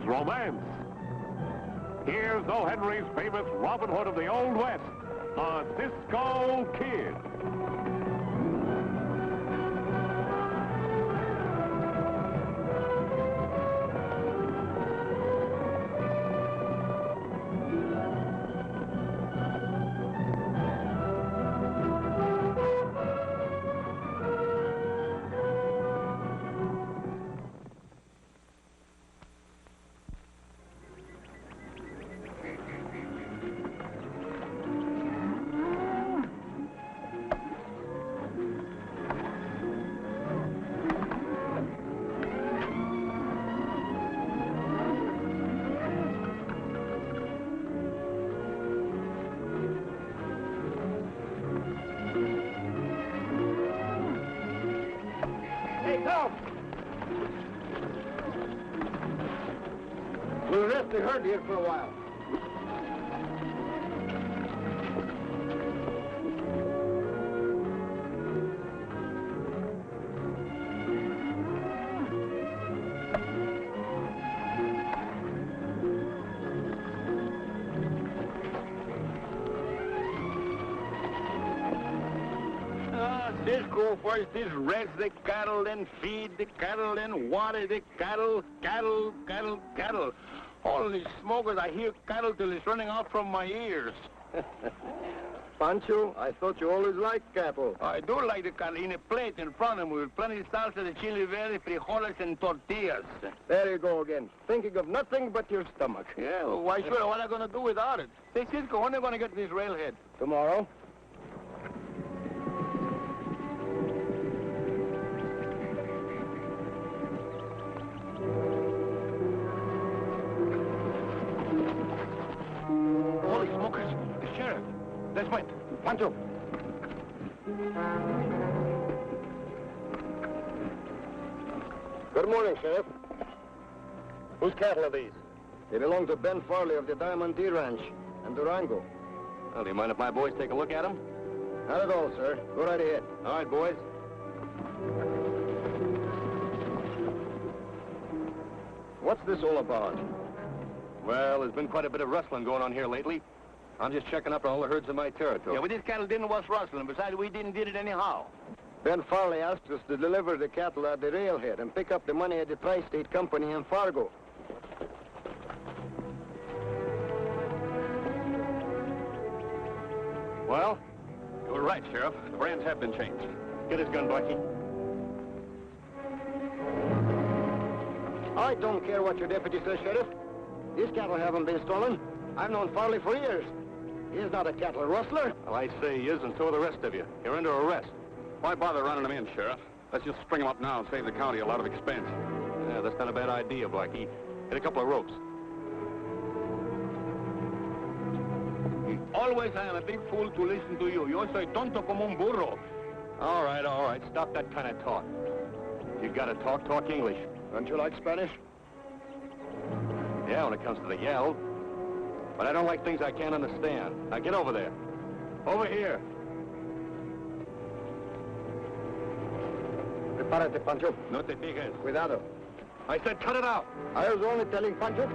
romance. Here's O. Henry's famous Robin Hood of the Old West, the Cisco Kid. We'll rest the herd here for a while. Cisco first is rest the cattle, then feed the cattle, then water the cattle. Holy smokers, I hear cattle till it's running out from my ears. Pancho, I thought you always liked cattle. I do like the cattle in a plate in front of me with plenty of salsa de chili verde, frijoles, and tortillas. There you go again, thinking of nothing but your stomach. Yeah, well, why should I? What am I going to do without it? Say, Cisco, when are you going to get this railhead? Tomorrow. Holy smokers, the sheriff. Let's wait. Pancho. Good morning, Sheriff. Whose cattle are these? They belong to Ben Farley of the Diamante Ranch and Durango. Well, do you mind if my boys take a look at them? Not at all, sir. Go right ahead. All right, boys. What's this all about? Well, there's been quite a bit of rustling going on here lately. I'm just checking up on all the herds in my territory. Yeah, but this cattle didn't was rustling. Besides, we did it anyhow. Ben Farley asked us to deliver the cattle at the railhead and pick up the money at the Tri-State Company in Fargo. Well, you were right, Sheriff. The brands have been changed. Get his gun, Blackie. I don't care what your deputy says, Sheriff. These cattle haven't been stolen. I've known Farley for years. He's not a cattle rustler. Well, I say he is, and so are the rest of you. You're under arrest. Why bother running them in, Sheriff? Let's just string them up now and save the county a lot of expense. Yeah, that's not a bad idea, Blackie. Get a couple of ropes. Always I am a big fool to listen to you. Yo soy tonto como un burro. All right. Stop that kind of talk. If you gotta talk, talk English. Don't you like Spanish? Yeah, when it comes to the yell. But I don't like things I can't understand. Now get over there. Over here. Prepárate, Pancho. No te fijes. Cuidado. I said cut it out. I was only telling Pancho.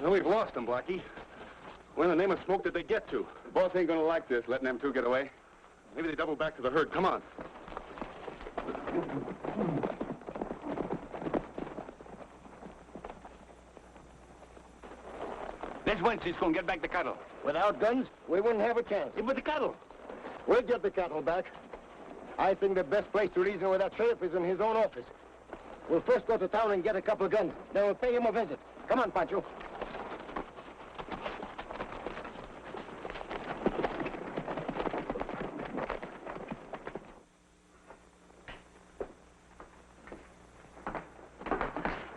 Well, we've lost them, Blackie. Where in the name of smoke did they get to? The boss ain't gonna like this, letting them two get away. Maybe they double back to the herd. Come on. Let's win, Cisco, and get back the cattle. Without guns, we wouldn't have a chance. Yeah, but the cattle. We'll get the cattle back. I think the best place to reason with that sheriff is in his own office. We'll first go to town and get a couple of guns. Then we'll pay him a visit. Come on, Pancho.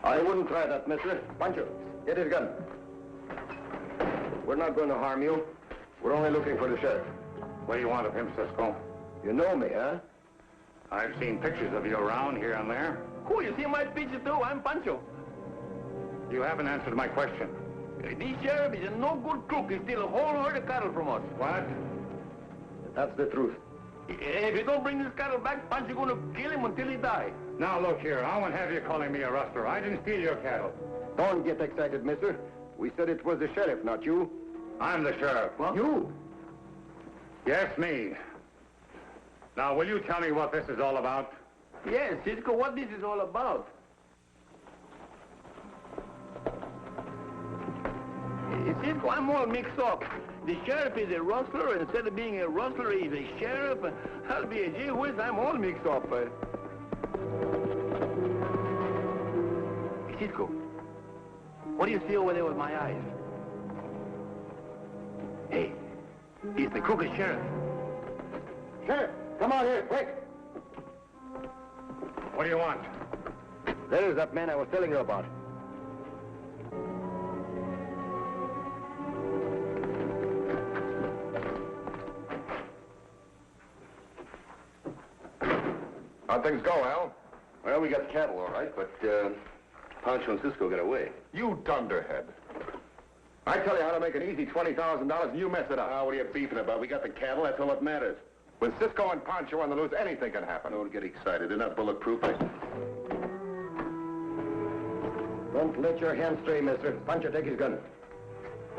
I wouldn't try that, mister. Pancho, get his gun. We're not going to harm you. We're only looking for the sheriff. What do you want of him, Cisco? You know me, huh? I've seen pictures of you around here and there. Cool, you see my picture too? I'm Pancho. You haven't answered my question. This sheriff is a no good crook. He steal a whole herd of cattle from us. What? That's the truth. If you don't bring this cattle back, Pancho's gonna kill him until he dies. Now, look here. I won't have you calling me a rustler. I didn't steal your cattle. Don't get excited, mister. We said it was the sheriff, not you. I'm the sheriff. What? You? Yes, me. Now, will you tell me what this is all about? Yes, Cisco, what this is all about. Cisco, I'm all mixed up. The sheriff is a rustler, and instead of being a rustler, he's a sheriff. I'll be a gee whiz, I'm all mixed up. Cisco, what do you see over there with my eyes? Hey, it's the crooked sheriff. Sheriff, come out here, quick. What do you want? There's that man I was telling you about. How'd things go, Al? Well, we got the cattle, all right, but Pancho and Cisco got away. You dunderhead. I tell you how to make an easy $20,000 and you mess it up. What are you beefing about? We got the cattle, that's all that matters. With Cisco and Pancho on the loose, anything can happen. Don't get excited. They're not bulletproof. Don't let your hand stray, mister. Pancho, take his gun.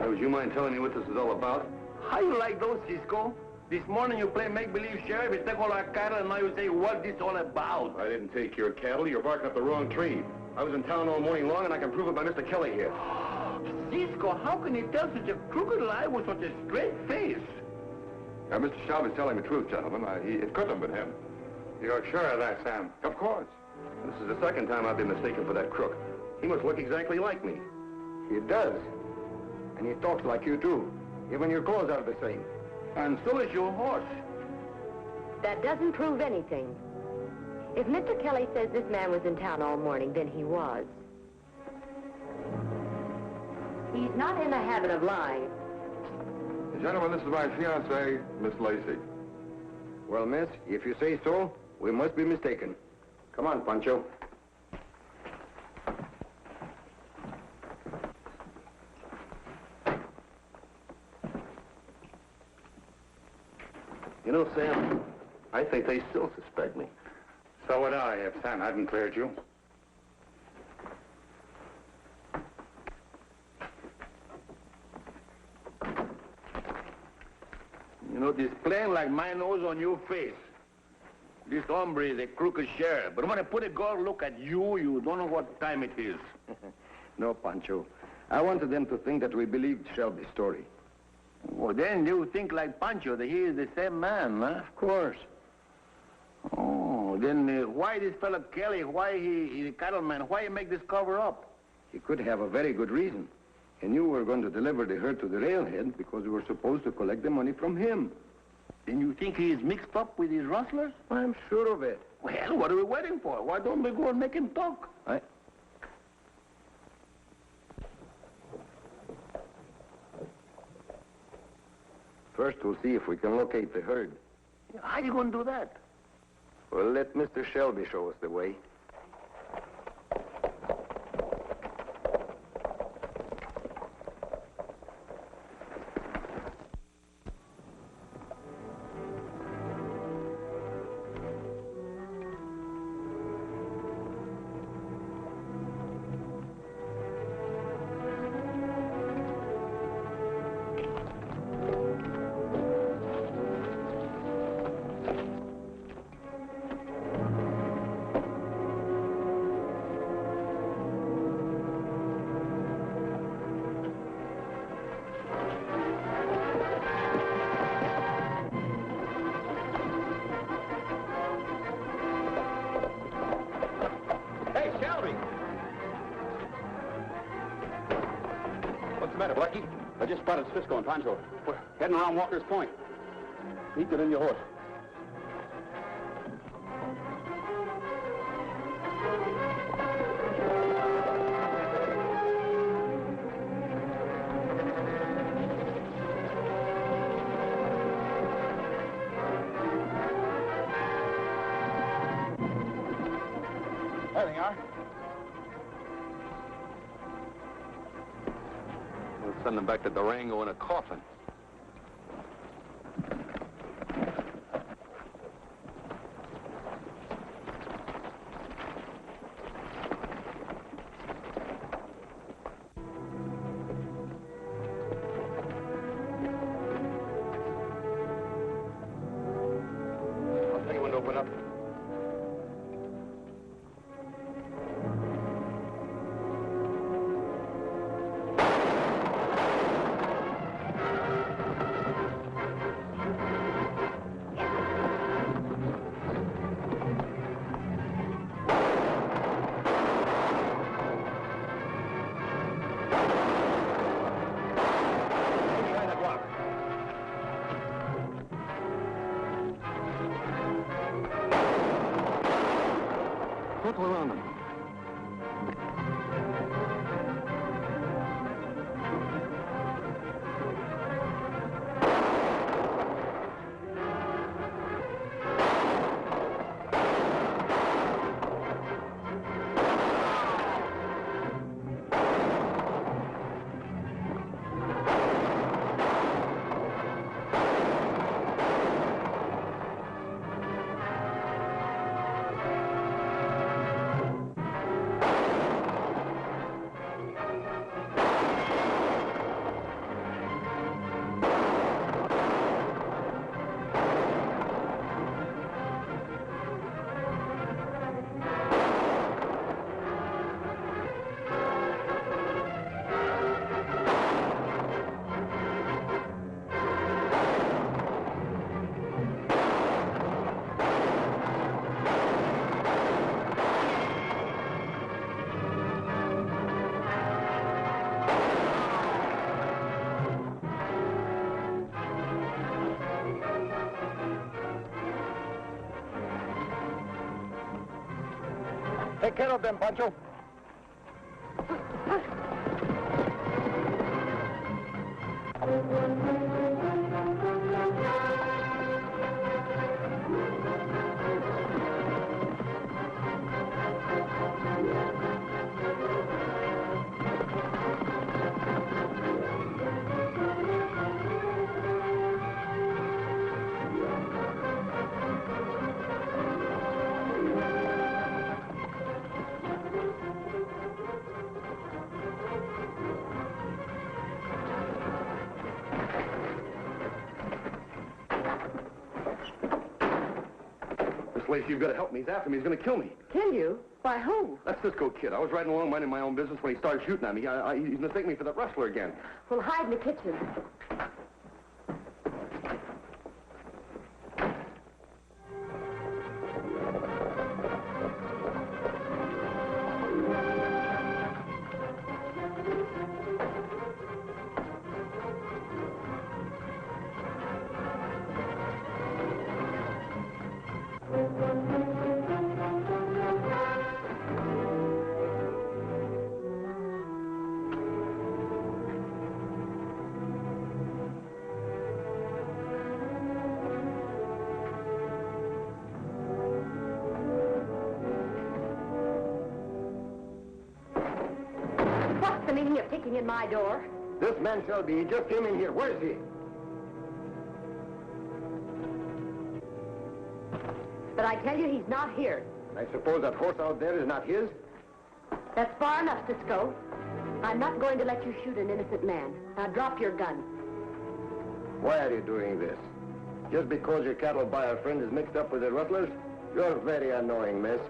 Would you mind telling me what this is all about? How you like those, Cisco? This morning you play make-believe sheriff, you take all our cattle, and now you say what this all about. I didn't take your cattle. You're barking up the wrong tree. I was in town all morning long, and I can prove it by Mr. Kelly here. Cisco, how can you tell such a crooked lie with such a straight face? Now, Mr. Shelby's telling the truth, gentlemen. It couldn't have been him. You're sure of that, Sam? Of course. This is the second time I've been mistaken for that crook. He must look exactly like me. He does. And he talks like you, too. Even your clothes are the same. And so is your horse. That doesn't prove anything. If Mr. Kelly says this man was in town all morning, then he was. He's not in the habit of lying. Gentlemen, this is my fiancée, Miss Lacey. Well, miss, if you say so, we must be mistaken. Come on, Pancho. You know, Sam, I think they still suspect me. So would I, if Sam hadn't cleared you. You know, this plain like my nose on your face. This hombre is a crooked sheriff. But when I put a good look at you, you don't know what time it is. No, Pancho. I wanted them to think that we believed Shelby's story. Well, then you think like Pancho, that he is the same man, huh? Of course. Oh, then why this fellow Kelly, why he's a cattleman, why he make this cover up? He could have a very good reason. He knew we were going to deliver the herd to the railhead because we were supposed to collect the money from him. Then you think he is mixed up with these rustlers? I'm sure of it. Well, what are we waiting for? Why don't we go and make him talk? First, we'll see if we can locate the herd. How are you going to do that? Well, let Mr. Shelby show us the way. the matter, Blackie? I just spotted Cisco and Pancho. We're heading around Walker's Point. Keep it in your horse. There they are. We'll send them back to Durango in a coffin. I'll tell you when to open up. Circle around them. Take care of them, Pancho. Lacey, you've got to help me. He's after me. He's going to kill me. Kill you? By who? That Cisco kid. I was riding along minding my own business when he started shooting at me. He's mistaken me for that rustler again. Well, hide in the kitchen. What's the meaning of kicking in my door? This man Shelby, he just came in here. Where is he? But I tell you, he's not here. I suppose that horse out there is not his? That's far enough, Cisco. I'm not going to let you shoot an innocent man. Now drop your gun. Why are you doing this? Just because your cattle buyer friend is mixed up with the rustlers? You're very annoying, miss.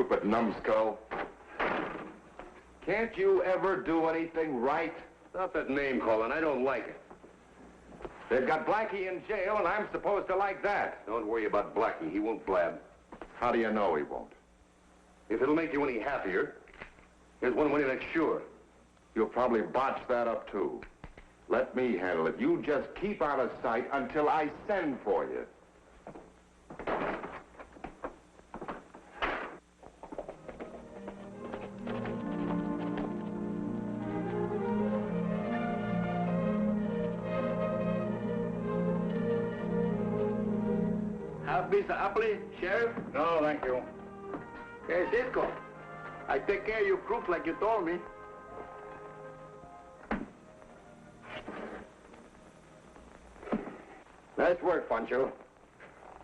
stupid numbskull. Can't you ever do anything right? Stop that name calling. I don't like it. They've got Blackie in jail, and I'm supposed to like that. Don't worry about Blackie. He won't blab. How do you know he won't? If it'll make you any happier, here's one way that's sure. You'll probably botch that up, too. Let me handle it. You just keep out of sight until I send for you. Have a piece of apple, Sheriff? No, thank you. Hey, Cisco. I take care of you crooks like you told me. Nice work, Pancho.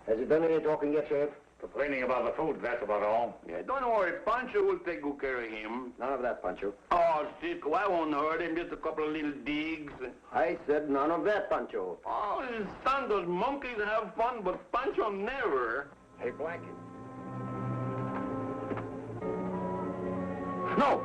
Has he done any talking yet, Sheriff? Complaining about the food, that's about all. Yeah, don't worry. Pancho will take good care of him. None of that, Pancho. Oh, Cisco, I won't hurt him. Just a couple of little digs. I said none of that, Pancho. Oh, his son, those monkeys have fun, but Pancho never. Hey, Blackie. No!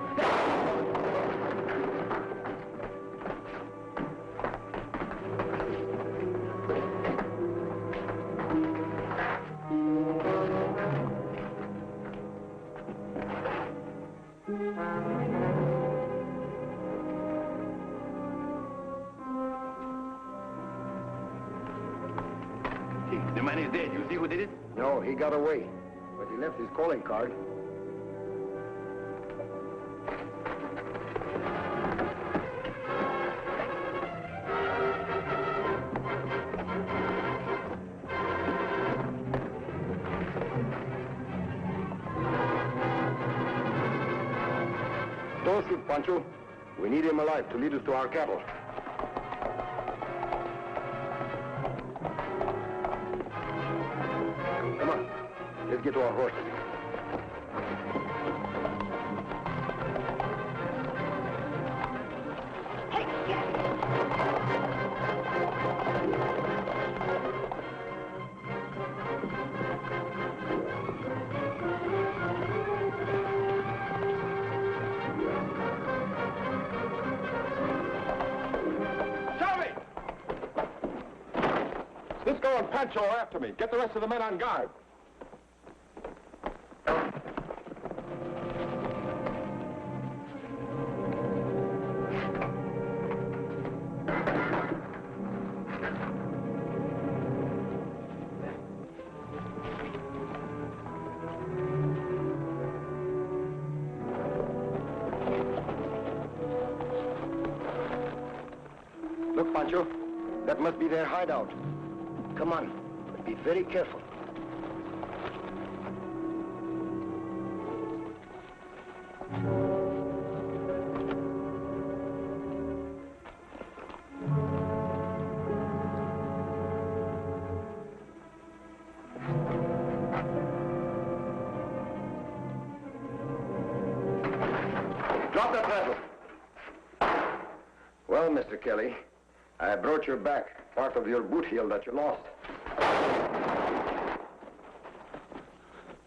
The man is dead. You see who did it? No, he got away. But he left his calling card. Don't shoot, Pancho. We need him alive to lead us to our cattle. Come on. Let's get to our horses. Cisco and Pancho are after me. Get the rest of the men on guard. Look, Pancho. That must be their hideout. Come on, but be very careful. Drop that rifle. Well, Mr. Kelly, I brought you back part of your boot heel that you lost.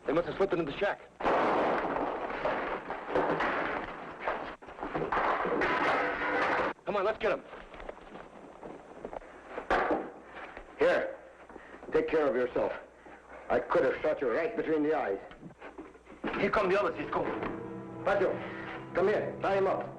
They must have slipped into the shack. Come on, let's get them. Here, take care of yourself. I could have shot you right between the eyes. Here come the others, Cisco. Pancho, come here. Tie him up.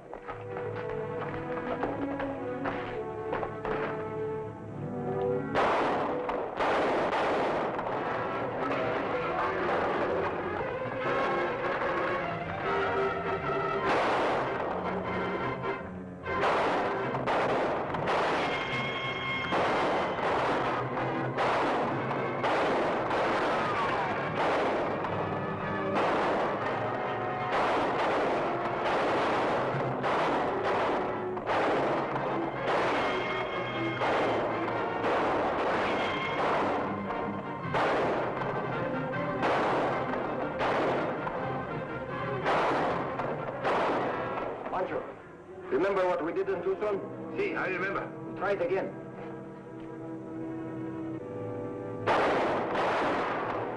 Remember what we did in Tucson? See, I remember. Try it again.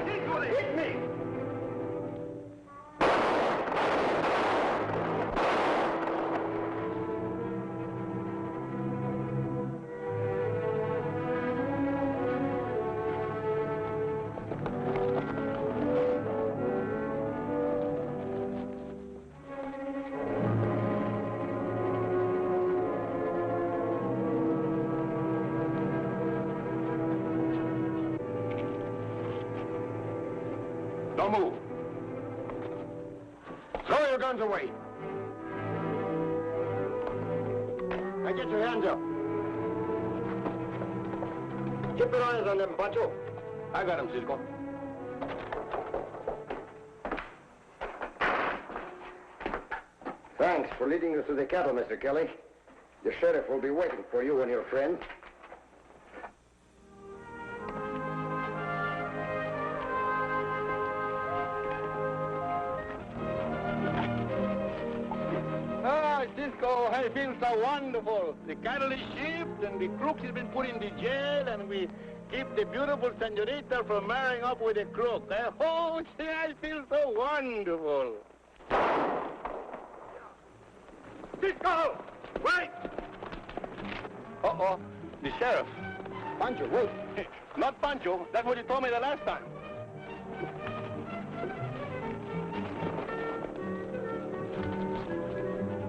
Cisco, they hit me! Don't move. Throw your guns away. Now get your hands up. Keep your eyes on them, Pancho. I got him, Cisco. Thanks for leading us to the cattle, Mr. Kelly. The sheriff will be waiting for you and your friends. Ah, Cisco, I feel so wonderful. The cattle is shipped and the crooks has been put in the jail and we keep the beautiful senorita from marrying up with a crook. Oh, see, I feel so wonderful. Cisco! Wait! Uh-oh, the sheriff. Pancho, wait. Not Pancho. That's what you told me the last time.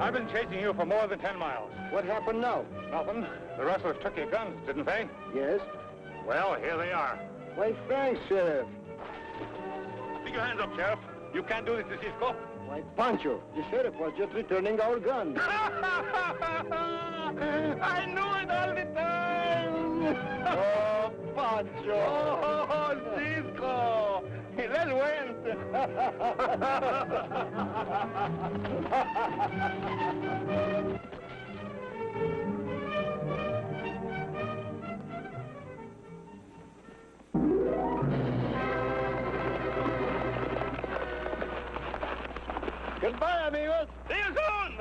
I've been chasing you for more than 10 miles. What happened now? Nothing. The rustlers took your guns, didn't they? Yes. Well, here they are. Why, thanks, Sheriff. Stick your hands up, Sheriff. You can't do this to Cisco. Why, Pancho, the sheriff was just returning our guns. I knew it all the time! Oh, Pancho! Oh, Cisco! Let's win! Goodbye, amigos. See you soon!